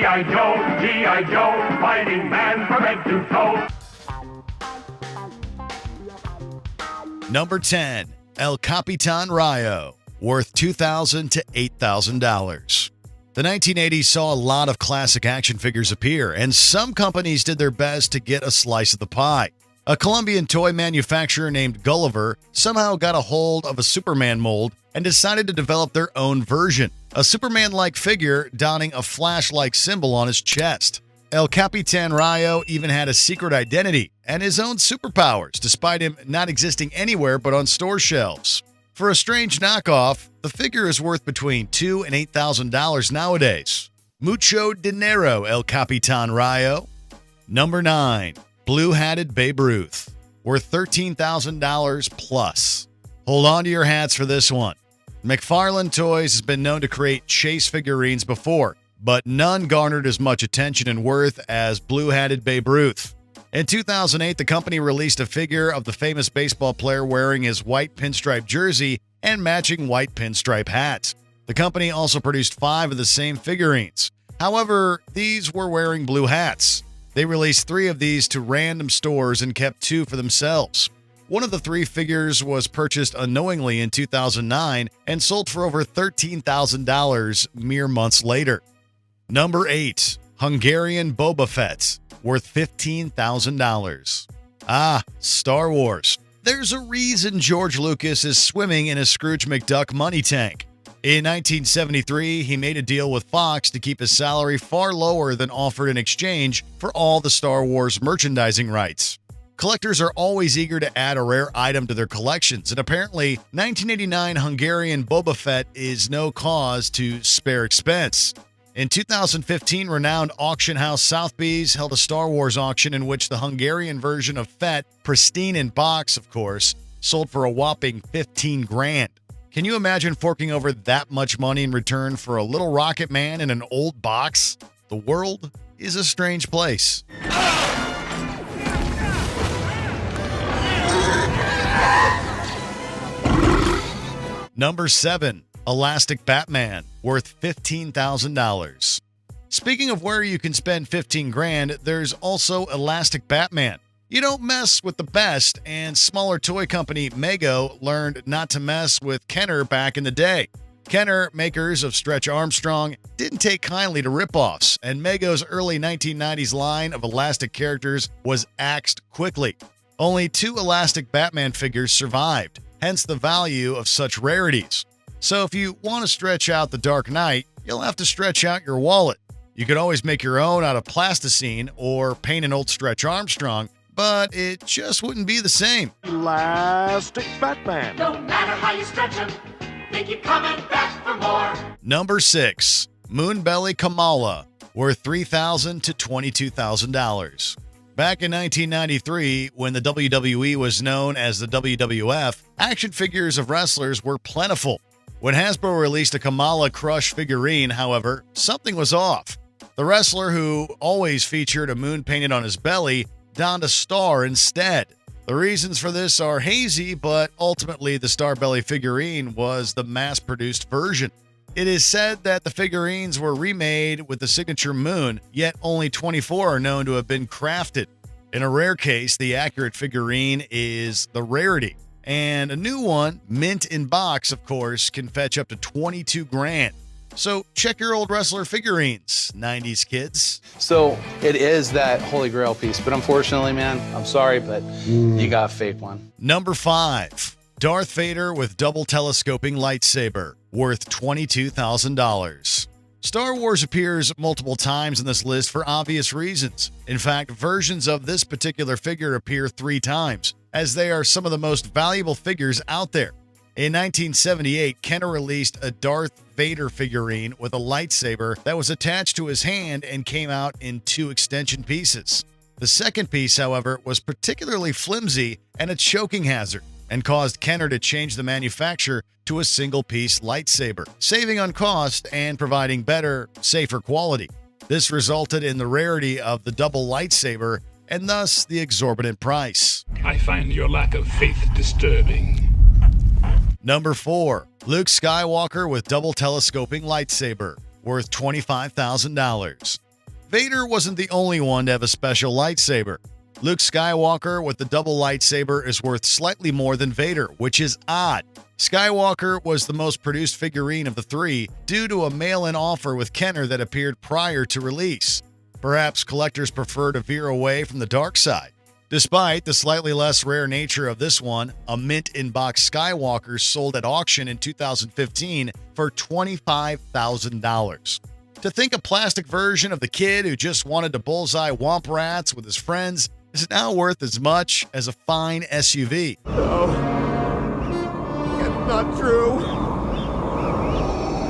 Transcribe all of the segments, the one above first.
G.I. Joe, G.I. Joe, fighting man from head to toe. Number 10, El Capitan Rio, worth $2,000 to $8,000. The 1980s saw a lot of classic action figures appear, and some companies did their best to get a slice of the pie. A Colombian toy manufacturer named Gulliver somehow got a hold of a Superman mold and decided to develop their own version, a Superman-like figure donning a flash-like symbol on his chest. El Capitan Rio even had a secret identity and his own superpowers, despite him not existing anywhere but on store shelves. For a strange knockoff, the figure is worth between $2,000 and $8,000 nowadays. Mucho dinero, El Capitan Rio. Number 9, Blue-Hatted Babe Ruth, worth $13,000 plus. Hold on to your hats for this one. McFarlane Toys has been known to create chase figurines before, but none garnered as much attention and worth as Blue-Hatted Babe Ruth. In 2008, the company released a figure of the famous baseball player wearing his white pinstripe jersey and matching white pinstripe hat. The company also produced 5 of the same figurines. However, these were wearing blue hats. They released 3 of these to random stores and kept 2 for themselves. One of the 3 figures was purchased unknowingly in 2009 and sold for over $13,000 mere months later. Number 8, Hungarian Boba Fett, worth $15,000. Star Wars. There's a reason George Lucas is swimming in a Scrooge McDuck money tank. In 1973, he made a deal with Fox to keep his salary far lower than offered in exchange for all the Star Wars merchandising rights. Collectors are always eager to add a rare item to their collections, and apparently 1989 Hungarian Boba Fett is no cause to spare expense. In 2015, renowned auction house Sotheby's held a Star Wars auction in which the Hungarian version of Fett, pristine in box of course, sold for a whopping $15,000. Can you imagine forking over that much money in return for a little rocket man in an old box? The world is a strange place. Number 7, Elastic Batman, worth $15,000. Speaking of where you can spend $15,000, there's also Elastic Batman. You don't mess with the best, and smaller toy company Mego learned not to mess with Kenner back in the day. Kenner, makers of Stretch Armstrong, didn't take kindly to ripoffs, and Mego's early 1990s line of Elastic characters was axed quickly. Only 2 Elastic Batman figures survived, hence the value of such rarities. So if you want to stretch out the Dark Knight, you'll have to stretch out your wallet. You could always make your own out of plasticine or paint an old Stretch Armstrong, but it just wouldn't be the same. Elastic Batman. No matter how you stretch him, they keep coming back for more. Number 6, Moonbelly Kamala, worth $3,000 to $22,000. Back in 1993, when the WWE was known as the WWF, action figures of wrestlers were plentiful. When Hasbro released a Kamala Crush figurine, however, something was off. The wrestler, who always featured a moon painted on his belly, donned a star instead. The reasons for this are hazy, but ultimately the Starbelly figurine was the mass-produced version. It is said that the figurines were remade with the signature moon, yet only 24 are known to have been crafted. In a rare case, the accurate figurine is the rarity. And a new one, mint in box, of course, can fetch up to $22,000. So check your old wrestler figurines, 90s kids. So it is that holy grail piece, but unfortunately, man, I'm sorry, but you got a fake one. Number 5, Darth Vader with Double-Telescoping Lightsaber, worth $22,000. Star Wars appears multiple times in this list for obvious reasons. In fact, versions of this particular figure appear 3 times, as they are some of the most valuable figures out there. In 1978, Kenner released a Darth Vader figurine with a lightsaber that was attached to his hand and came out in 2 extension pieces. The second piece, however, was particularly flimsy and a choking hazard, and caused Kenner to change the manufacture to a single-piece lightsaber, saving on cost and providing better, safer quality. This resulted in the rarity of the double lightsaber and thus the exorbitant price. I find your lack of faith disturbing. Number 4, Luke Skywalker with Double-Telescoping Lightsaber, worth $25,000. Vader wasn't the only one to have a special lightsaber. Luke Skywalker with the double lightsaber is worth slightly more than Vader, which is odd. Skywalker was the most produced figurine of the three due to a mail-in offer with Kenner that appeared prior to release. Perhaps collectors prefer to veer away from the dark side. Despite the slightly less rare nature of this one, a mint-in-box Skywalker sold at auction in 2015 for $25,000. To think a plastic version of the kid who just wanted to bullseye womp rats with his friends is now worth as much as a fine SUV. It's not true.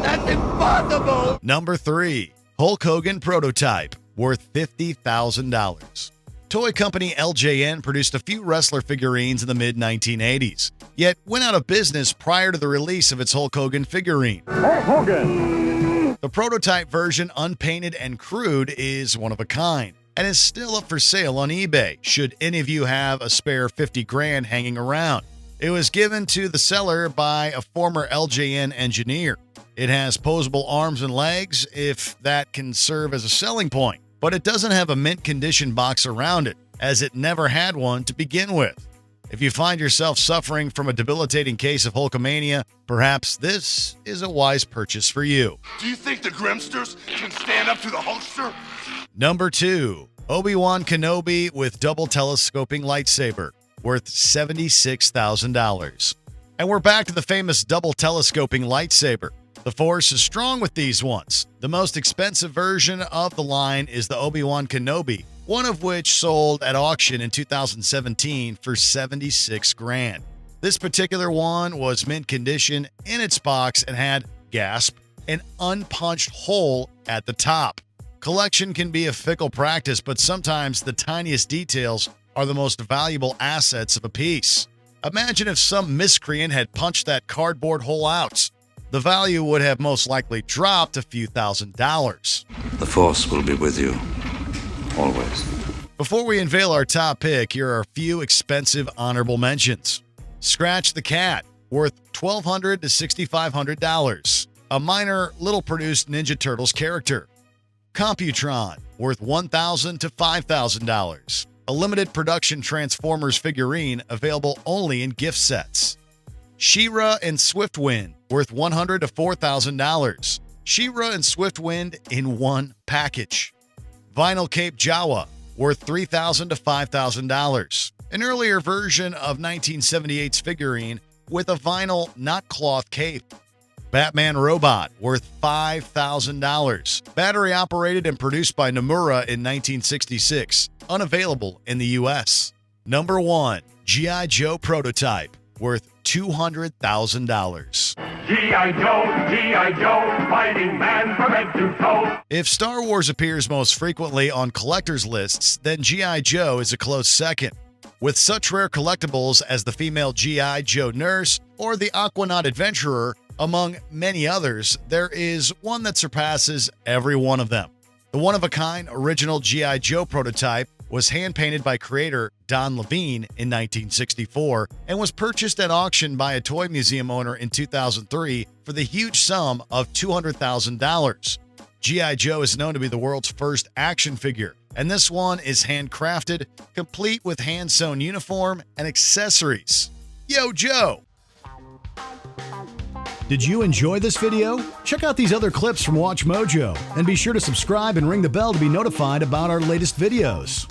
That's impossible. Number 3. Hulk Hogan Prototype, worth $50,000. Toy company LJN produced a few wrestler figurines in the mid-1980s, yet went out of business prior to the release of its Hulk Hogan figurine. Hulk Hogan. The prototype version, unpainted and crude, is one of a kind and is still up for sale on eBay, should any of you have a spare 50 grand hanging around. It was given to the seller by a former LJN engineer. It has posable arms and legs, if that can serve as a selling point, but it doesn't have a mint condition box around it, as it never had one to begin with. If you find yourself suffering from a debilitating case of Hulkamania, perhaps this is a wise purchase for you. Do you think the Grimsters can stand up to the Hulkster? Number 2. ObiWan Kenobi with Double-Telescoping Lightsaber, worth $76,000. And we're back to the famous Double-Telescoping Lightsaber. The Force is strong with these ones. The most expensive version of the line is the ObiWan Kenobi, one of which sold at auction in 2017 for $76 grand. This particular one was mint condition in its box and had, gasp, an unpunched hole at the top. Collection can be a fickle practice, but sometimes the tiniest details are the most valuable assets of a piece. Imagine if some miscreant had punched that cardboard hole out. The value would have most likely dropped a few $1,000s. The Force will be with you, always. Before we unveil our top pick, here are a few expensive honorable mentions. Scratch the Cat, worth $1,200 to $6,500. A minor, little-produced Ninja Turtles character. Computron, worth $1,000 to $5,000. A limited production Transformers figurine available only in gift sets. She-Ra and Swiftwind, worth $100 to $4,000. She-Ra and Swiftwind in one package. Vinyl Cape Jawa, worth $3,000 to $5,000. An earlier version of 1978's figurine with a vinyl, not cloth cape. Batman Robot, worth $5,000. Battery operated and produced by Nomura in 1966. Unavailable in the U.S. Number 1. G.I. Joe Prototype, worth $200,000. G.I. Joe, fighting man from head to toe. If Star Wars appears most frequently on collectors' lists, then G.I. Joe is a close second. With such rare collectibles as the female G.I. Joe nurse or the Aquanaut adventurer, among many others, there is one that surpasses every one of them. The one-of-a-kind original G.I. Joe prototype was hand-painted by creator Don Levine in 1964 and was purchased at auction by a toy museum owner in 2003 for the huge sum of $200,000. G.I. Joe is known to be the world's first action figure, and this one is handcrafted, complete with hand-sewn uniform and accessories. Yo, Joe! Did you enjoy this video? Check out these other clips from Watch Mojo, and be sure to subscribe and ring the bell to be notified about our latest videos.